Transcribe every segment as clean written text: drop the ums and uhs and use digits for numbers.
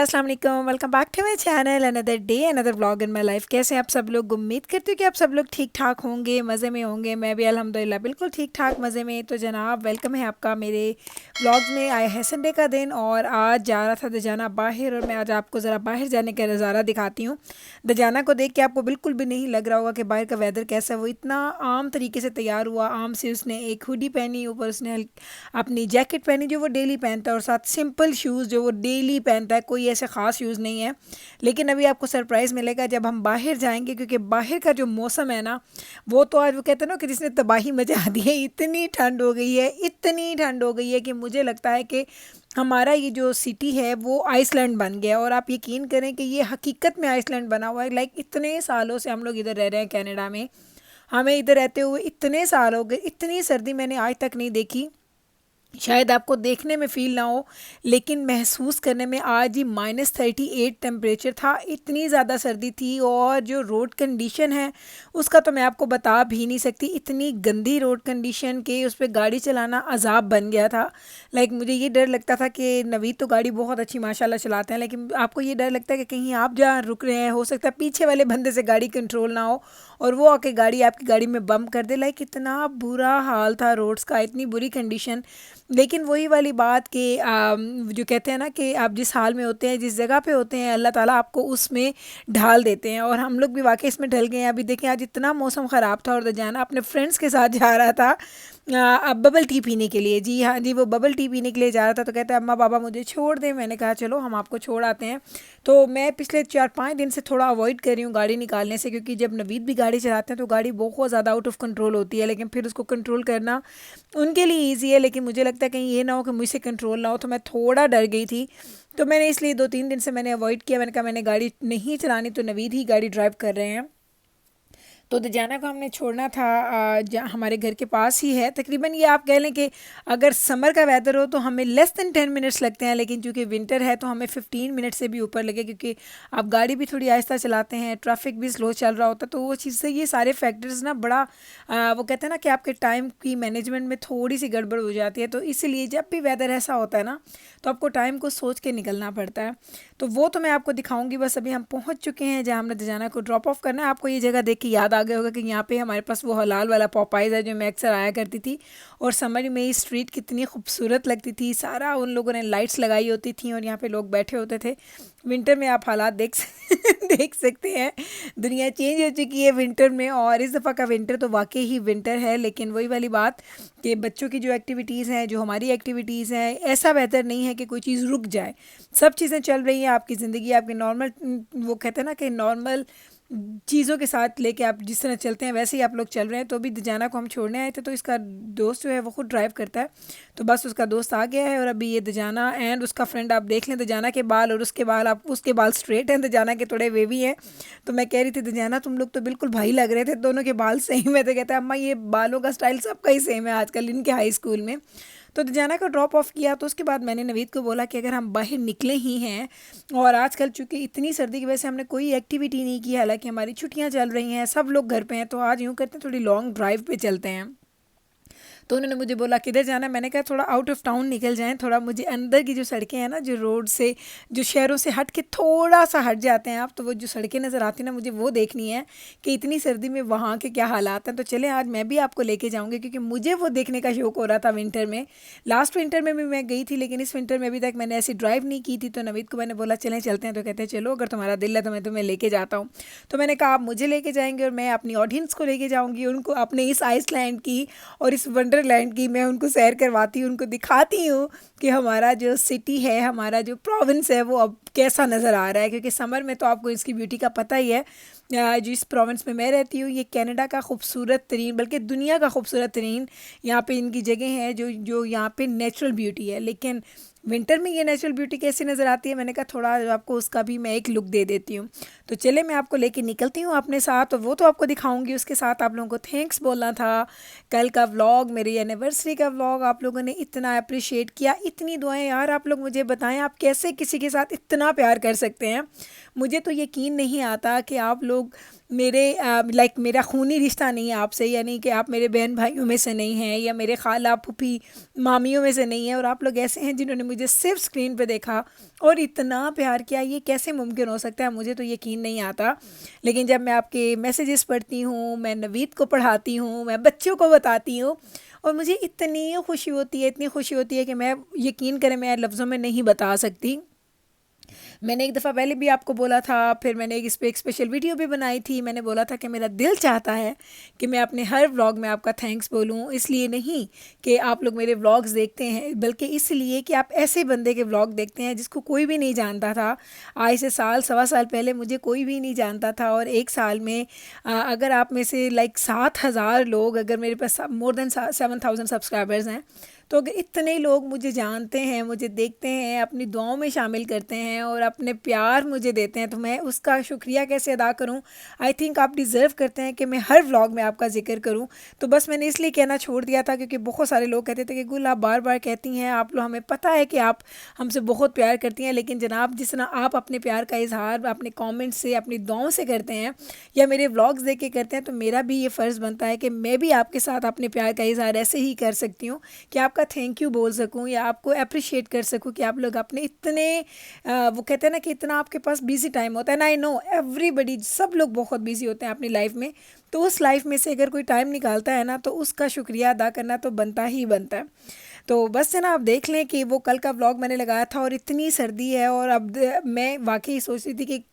अस्सलाम वालेकुम, welcome back to my channel. Another day another vlog in my life. कैसे हैं आप सब लोग? उम्मीद करती हूँ कि आप सब लोग ठीक ठाक होंगे, मज़े में होंगे। मैं भी अल्हम्दुलिल्लाह बिल्कुल ठीक ठाक मज़े में। तो जनाब, वेलकम है आपका मेरे व्लॉग्स में। आया है संडे का दिन और आज जा रहा था दजाना बाहर, और मैं आज आपको ज़रा बाहर जाने का नज़ारा दिखाती हूँ। दजाना को देख के आपको बिल्कुल भी नहीं लग रहा होगा कि बाहर का वेदर कैसा है। वो इतना आम तरीके से तैयार हुआ। आम से उसने एक हुडी पहनी, ऊपर उसने अपनी जैकेट पहनी जो वो डेली पहनता है, और साथ सिंपल शूज़ जो वो डेली पहनता है। कोई ऐसे ख़ास शूज़ नहीं है। लेकिन अभी आपको सरप्राइज़ मिलेगा जब हम बाहर जाएंगे, क्योंकि बाहर का जो मौसम है ना, वो तो आज वो कहते हैं ना कि जिसने तबाही मचा दी है। इतनी ठंड हो गई है, इतनी ठंड हो गई है कि मुझे लगता है कि हमारा ये जो सिटी है वो आइसलैंड बन गया। और आप यकीन करें कि ये हकीकत में आइसलैंड बना हुआ है। लाइक इतने सालों से हम लोग इधर रह रहे हैं कनाडा में। हमें इधर रहते हुए इतने साल हो गए, इतनी सर्दी मैंने आज तक नहीं देखी। शायद आपको देखने में फ़ील ना हो, लेकिन महसूस करने में आज ही -38 टेम्परेचर था। इतनी ज़्यादा सर्दी थी, और जो रोड कंडीशन है उसका तो मैं आपको बता भी नहीं सकती। इतनी गंदी रोड कंडीशन के उस पर गाड़ी चलाना अजाब बन गया था। लाइक मुझे ये डर लगता था कि नवीद तो गाड़ी बहुत अच्छी माशाल्लाह चलाते हैं, लेकिन आपको ये डर लगता है कि कहीं आप जहाँ रुक रहे हैं, हो सकता है पीछे वाले बंदे से गाड़ी कंट्रोल ना हो और वो आके गाड़ी आपकी गाड़ी में बम्प कर दे। लाइक इतना बुरा हाल था रोड्स का, इतनी बुरी कंडीशन। लेकिन वही वाली बात कि जो कहते हैं ना कि आप जिस हाल में होते हैं, जिस जगह पे होते हैं, अल्लाह ताला आपको उसमें ढाल देते हैं। और हम लोग भी वाकई इसमें ढल गए हैं। अभी देखें, आज इतना मौसम ख़राब था और दजाना अपने फ्रेंड्स के साथ जा रहा था अब बबल टी पीने के लिए। जी हाँ जी, वो बबल टी पीने के लिए जा रहा था। तो कहता है अम्मा पापा मुझे छोड़ दें। मैंने कहा चलो हम आपको छोड़ आते हैं। तो मैं पिछले 4-5 दिन से थोड़ा अवॉइड कर रही हूँ गाड़ी निकालने से, क्योंकि जब नवीद भी गाड़ी चलाते हैं तो गाड़ी बहुत ज़्यादा आउट ऑफ कंट्रोल होती है। लेकिन फिर उसको कंट्रोल करना उनके लिए ईजी है, लेकिन मुझे लगता है कहीं ये ना हो कि मुझसे कंट्रोल ना हो। तो मैं थोड़ा डर गई थी, तो मैंने इसलिए 2-3 दिन से मैंने अवॉइड किया। मैंने कहा मैंने गाड़ी नहीं चलानी, तो नवीद ही गाड़ी ड्राइव कर रहे हैं। तो दजाना को हमने छोड़ना था जहाँ हमारे घर के पास ही है। तकरीबन ये आप कह लें कि अगर समर का वेदर हो तो हमें लेस दैन 10 मिनट्स लगते हैं, लेकिन चूँकि विंटर है तो हमें 15 मिनट से भी ऊपर लगे, क्योंकि आप गाड़ी भी थोड़ी आहिस्ता चलाते हैं, ट्रैफिक भी स्लो चल रहा होता है। तो वो चीज़ से ये सारे फैक्टर्स ना बड़ा वो कहते हैं ना कि आपके टाइम की मैनेजमेंट में थोड़ी सी गड़बड़ हो जाती है। तो इसलिए जब भी वेदर ऐसा होता है ना, तो आपको टाइम को सोच के निकलना पड़ता है। तो वो तो मैं आपको दिखाऊंगी। बस अभी हम पहुंच चुके हैं जहां हमने दजाना को ड्रॉप ऑफ करना है। आपको ये जगह देख के याद आ गया होगा कि यहाँ पे हमारे पास वो हलाल वाला पॉपाइज़ है जो मैं अक्सर आया करती थी। और समर में ये स्ट्रीट कितनी खूबसूरत लगती थी। सारा उन लोगों ने लाइट्स लगाई होती थी और यहाँ पे लोग बैठे होते थे। विंटर में आप हालात देख सकते हैं। दुनिया चेंज हो चुकी है विंटर में, और इस दफ़ा का विंटर तो वाकई ही विंटर है। लेकिन वही वाली बात कि बच्चों की जो एक्टिविटीज़ हैं, जो हमारी एक्टिविटीज़ हैं, ऐसा बेहतर नहीं है कि कोई चीज़ रुक जाए। सब चीज़ें चल रही हैं। आपकी ज़िंदगी आपकी नॉर्मल, वो कहते हैं ना कि नॉर्मल चीज़ों के साथ लेके आप जिस तरह चलते हैं वैसे ही आप लोग चल रहे हैं। तो अभी दजाना को हम छोड़ने आए थे, तो इसका दोस्त जो है वो खुद ड्राइव करता है। तो बस उसका दोस्त आ गया है, और अभी ये दजाना एंड उसका फ्रेंड, आप देख लें दजाना के बाल और उसके बाल, आप उसके बाल स्ट्रेट हैं, दजाना के थोड़े वेवी हैं। तो मैं कह रही थी दजाना तुम लोग तो बिल्कुल भाई लग रहे थे, दोनों के बाल सेम है। तो कहता है अम्मा ये बालों का स्टाइल सबका ही सेम है आजकल इनके हाई स्कूल में। तो दजाना को ड्रॉप ऑफ किया, तो उसके बाद मैंने नवीद को बोला कि अगर हम बाहर निकले ही हैं, और आजकल चूँकि इतनी सर्दी की वजह से हमने कोई एक्टिविटी नहीं की, हालांकि हमारी छुट्टियां चल रही हैं, सब लोग घर पे हैं, तो आज यूँ करते हैं थोड़ी लॉन्ग ड्राइव पे चलते हैं। तो उन्होंने मुझे बोला किधर जाना है। मैंने कहा थोड़ा आउट ऑफ टाउन निकल जाएं, थोड़ा मुझे अंदर की जो सड़कें हैं ना, जो रोड से, जो शहरों से हट के थोड़ा सा हट जाते हैं आप, तो वो जो सड़कें नज़र आती हैं ना, मुझे वो देखनी है कि इतनी सर्दी में वहाँ के क्या हालात हैं। तो चले आज मैं भी आपको लेके जाऊँगी, क्योंकि मुझे वो देखने का शौक हो रहा था विंटर में। लास्ट विंटर में भी मैं गई थी, लेकिन इस विंटर में अभी तक मैंने ऐसी ड्राइव नहीं की थी। तो नवीद को मैंने बोला चलें चलते हैं। तो कहते हैं चलो अगर तुम्हारा दिल है तो मैं तुम्हें लेके जाता हूँ। तो मैंने कहा आप मुझे लेके जाएंगे और मैं अपनी ऑडियंस को लेके जाऊँगी, उनको अपने इस आइसलैंड की और इस वंडरलैंड की मैं उनको सैर करवाती हूँ, उनको दिखाती हूँ कि हमारा जो सिटी है, हमारा जो प्रोविंस है, वो अब कैसा नज़र आ रहा है। क्योंकि समर में तो आपको इसकी ब्यूटी का पता ही है। जिस प्रोविंस में मैं रहती हूँ, ये कनाडा का खूबसूरत तरीन, बल्कि दुनिया का खूबसूरत तरीन यहाँ पे इनकी जगह है, जो जो यहाँ पे नेचुरल ब्यूटी है। लेकिन विंटर में ये नेचुरल ब्यूटी कैसी नज़र आती है, मैंने कहा थोड़ा आपको उसका भी मैं एक लुक दे देती हूँ। तो चले मैं आपको लेके निकलती हूँ अपने साथ, तो वो तो आपको दिखाऊंगी। उसके साथ आप लोगों को थैंक्स बोलना था। कल का व्लॉग, मेरी एनिवर्सरी का व्लॉग आप लोगों ने इतना अप्रिशिएट किया, इतनी दुआएं। यार आप लोग मुझे बताएं, आप कैसे किसी के साथ इतना प्यार कर सकते हैं। मुझे तो यकीन नहीं आता कि आप लोग मेरे मेरा खूनी रिश्ता नहीं है आपसे, यानी कि आप मेरे बहन भाइयों में से नहीं हैं या मेरे खाला फूफी मामियों में से नहीं हैं, और आप लोग ऐसे हैं जिन्होंने मुझे सिर्फ स्क्रीन पे देखा और इतना प्यार किया। ये कैसे मुमकिन हो सकता है? मुझे तो यकीन नहीं आता। लेकिन जब मैं आपके मैसेजेस पढ़ती हूँ, मैं नवीद को पढ़ाती हूँ, मैं बच्चों को बताती हूँ, और मुझे इतनी खुशी होती है, इतनी खुशी होती है कि मैं, यकीन करें, मैं लफ्ज़ों में नहीं बता सकती। मैंने एक दफ़ा पहले भी आपको बोला था, फिर मैंने इस पे एक स्पेशल वीडियो भी बनाई थी। मैंने बोला था कि मेरा दिल चाहता है कि मैं अपने हर व्लॉग में आपका थैंक्स बोलूँ, इसलिए नहीं कि आप लोग मेरे व्लॉग्स देखते हैं, बल्कि इसलिए कि आप ऐसे बंदे के व्लॉग देखते हैं जिसको कोई भी नहीं जानता था। आज से साल सवा साल पहले मुझे कोई भी नहीं जानता था, और एक साल में अगर आप में से 7,000 लोग, अगर मेरे पास मोर देन 7,000 सब्सक्राइबर्स हैं, तो अगर इतने लोग मुझे जानते हैं, मुझे देखते हैं, अपनी दुआओं में शामिल करते हैं और अपने प्यार मुझे देते हैं, तो मैं उसका शुक्रिया कैसे अदा करूं? आई थिंक आप डिज़र्व करते हैं कि मैं हर व्लॉग में आपका जिक्र करूं। तो बस मैंने इसलिए कहना छोड़ दिया था क्योंकि बहुत सारे लोग कहते थे कि गुल आप बार बार कहती हैं, आप लोग, हमें पता है कि आप हमसे बहुत प्यार करती हैं, लेकिन जनाब जिस तरह आप अपने प्यार का इजहार अपने कॉमेंट से, अपनी दुआओं से करते हैं या मेरे व्लॉग्स देख के करते हैं, तो मेरा भी ये फ़र्ज़ बनता है कि मैं भी आपके साथ अपने प्यार का इजहार ऐसे ही कर सकती हूँ कि आपका थैंक यू बोल सकूं या आपको अप्रिशिएट कर सकूं कि आप लोग अपने इतने वो कहते हैं ना कि इतना आपके पास बिजी टाइम होता है ना। आई नो एवरीबडी, सब लोग बहुत बिजी होते हैं अपनी लाइफ में, तो उस लाइफ में से अगर कोई टाइम निकालता है ना, तो उसका शुक्रिया अदा करना तो बनता ही बनता है। तो बस है ना, आप देख लें कि वो कल का व्लॉग मैंने लगाया था और इतनी सर्दी है, और अब मैं वाकई सोच रही थी कि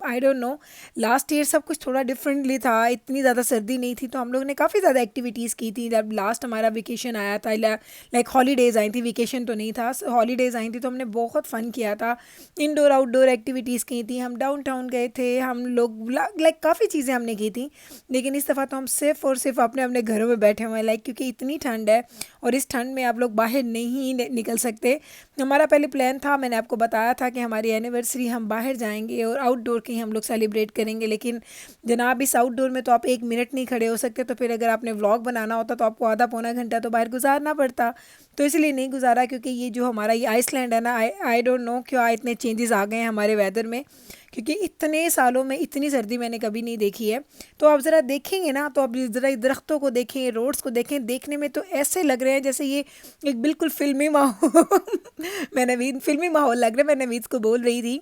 I don't know, last year सब कुछ थोड़ा डिफरेंटली था, इतनी ज़्यादा सर्दी नहीं थी, तो हम लोग ने काफ़ी ज़्यादा एक्टिविटीज़ की थी। जब लास्ट हमारा वेकेशन आया था, लाइक हॉलीडेज़ आई थी, वेकेशन तो नहीं था, हॉलीडेज़ आई थी, तो हमने बहुत फ़न किया था, इंडोर आउटडोर एक्टिविटीज़ की थी, हम डाउनटाउन गए थे, हम लोग लाइक काफ़ी चीज़ें हमने की थी। लेकिन इस दफ़ा तो हम सिर्फ और सिर्फ अपने अपने घरों में बैठे हुए हैं, लाइक क्योंकि इतनी ठंड है और इस ठंड में आप लोग बाहर नहीं निकल सकते। हमारा पहले प्लान था, मैंने आपको बताया था कि हमारी एनिवर्सरी हम बाहर जाएंगे और आउटडोर की हम लोग सेलिब्रेट करेंगे, लेकिन जनाब इस आउटडोर में तो आप 1 मिनट नहीं खड़े हो सकते, तो फिर अगर आपने व्लॉग बनाना होता तो आपको आधा पौना घंटा तो बाहर गुजारना पड़ता, तो इसलिए नहीं गुजारा। क्योंकि ये जो हमारा ये आइसलैंड है ना, आई डोंट नो क्यों इतने चेंजेस आ गए हैं हमारे वेदर में, क्योंकि इतने सालों में इतनी सर्दी मैंने कभी नहीं देखी है। तो आप ज़रा देखेंगे ना, तो आप ज़रा दरख्तों को देखें, रोड्स को देखें, देखने में तो ऐसे लग रहे हैं जैसे ये एक बिल्कुल फिल्मी माहौल मैं नवीद, फिल्मी माहौल लग रहा है। मैं नवीद को बोल रही थी,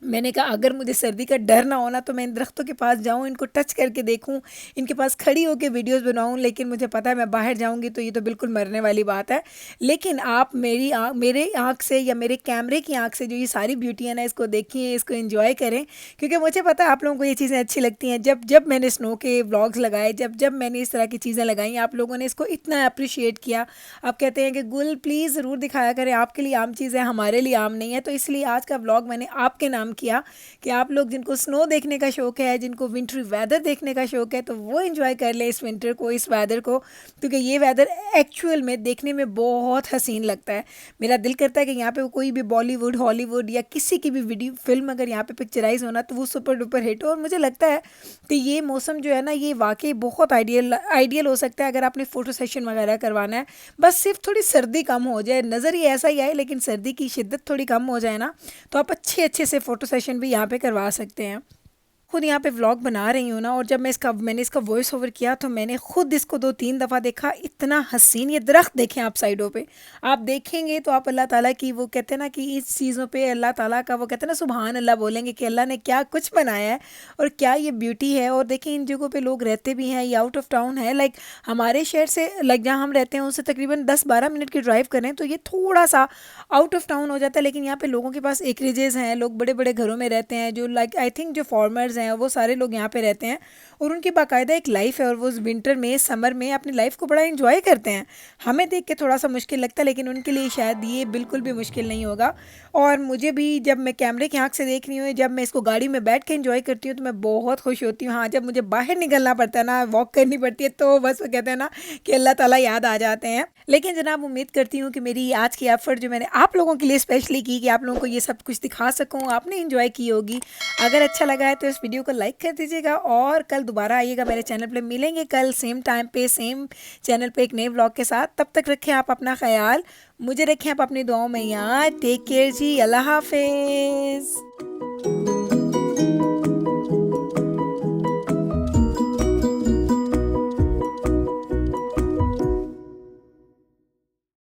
मैंने कहा अगर मुझे सर्दी का डर ना होना तो मैं इन दरख्तों के पास जाऊं, इनको टच करके देखूं, इनके पास खड़ी होकर वीडियोस बनाऊं, लेकिन मुझे पता है मैं बाहर जाऊंगी तो ये तो बिल्कुल मरने वाली बात है। लेकिन आप मेरे आँख से या मेरे कैमरे की आँख से जो ये सारी ब्यूटी है ना, इसको देखिए, इसको एंजॉय करें, क्योंकि मुझे पता है आप लोगों को ये चीज़ें अच्छी लगती हैं। जब जब मैंने स्नो के व्लॉग्स लगाए, जब जब मैंने इस तरह की चीज़ें लगाई, आप लोगों ने इसको इतना अप्रिशिएट किया। आप कहते हैं कि गुल प्लीज़ ज़रूर दिखाया करें, आपके लिए आम चीज़ें हमारे लिए आम नहीं है। तो इसलिए आज का व्लॉग मैंने आपके नाम किया कि आप लोग जिनको स्नो देखने का शौक़ है, जिनको विंटर वेदर देखने का शौक़ है, तो वो एंजॉय कर ले इस विंटर को, इस वेदर को, क्योंकि ये वेदर एक्चुअल में देखने में बहुत हसीन लगता है। मेरा दिल करता है कि यहाँ पे कोई भी बॉलीवुड, हॉलीवुड या किसी की भी वीडियो फिल्म अगर यहाँ पे पिक्चराइज होना तो वो सुपर डुपर हिट हो। और मुझे लगता है कि ये मौसम जो है ना, ये वाकई बहुत आइडियल हो सकता है अगर आपने फ़ोटो सेशन वगैरह करवाना है। बस सिर्फ थोड़ी सर्दी कम हो जाए, नज़र ही ऐसा ही आए, लेकिन सर्दी की शिद्दत थोड़ी कम हो जाए ना, तो आप अच्छे अच्छे से फ़ोटो सेशन भी यहाँ पे करवा सकते हैं। खुद यहाँ पे व्लॉग बना रही हूँ ना, और जब मैंने इसका वॉइस ओवर किया तो मैंने खुद इसको 2-3 दफ़ा देखा। इतना हसीन, ये दरख्त देखें आप साइडों पे, आप देखेंगे तो आप अल्लाह ताला की, वो कहते हैं ना कि इस चीज़ों पे अल्लाह ताला का, वो कहते हैं ना सुभान अल्लाह बोलेंगे कि अल्लाह ने क्या कुछ बनाया है और क्या ये ब्यूटी है। और देखें इन जगहों पे लोग रहते भी हैं, ये आउट ऑफ टाउन है, लाइक हमारे शहर से, लाइक जहाँ हम रहते हैं उससे तकरीबन 10-12 मिनट की ड्राइव करें तो ये थोड़ा सा आउट ऑफ टाउन हो जाता है। लेकिन यहाँ पे लोगों के पास एकरेजेस हैं, लोग बड़े बड़े घरों में रहते हैं, जो लाइक आई थिंक जो फार्मर्स हैं वो सारे लोग यहाँ पे रहते हैं, और उनकी बाकायदा एक लाइफ है, और वो विंटर में, समर में अपनी लाइफ को बड़ा एंजॉय करते हैं। हमें देख के थोड़ा सा मुश्किल लगता है, लेकिन उनके लिए शायद ये बिल्कुल भी मुश्किल नहीं होगा। और मुझे भी जब मैं कैमरे की आँख से देख रही हूँ, जब मैं इसको गाड़ी में बैठ के एंजॉय करती हूँ तो मैं बहुत खुश होती हूँ। हाँ, जब मुझे बाहर निकलना पड़ता है ना, वॉक करनी पड़ती है, तो बस वो कहते हैं ना कि अल्लाह ताला याद आ जाते हैं। लेकिन जनाब उम्मीद करती हूँ कि मेरी आज की एफर्ट जो मैंने आप लोगों के लिए स्पेशली की, कि आप लोगों को ये सब कुछ दिखा सकूँ, आपने इंजॉय की होगी। अगर अच्छा लगा है तो इस वीडियो को लाइक कर दीजिएगा, और कल दोबारा आइएगा मेरे चैनल पे। मिलेंगे कल सेम टाइम पे, सेम चैनल पे एक नए व्लॉग के साथ। तब तक रखें आप अपना ख्याल, मुझे रखें आप अपनी दुआओं में याद। टेक केयर जी, अल्लाह हाफिज़।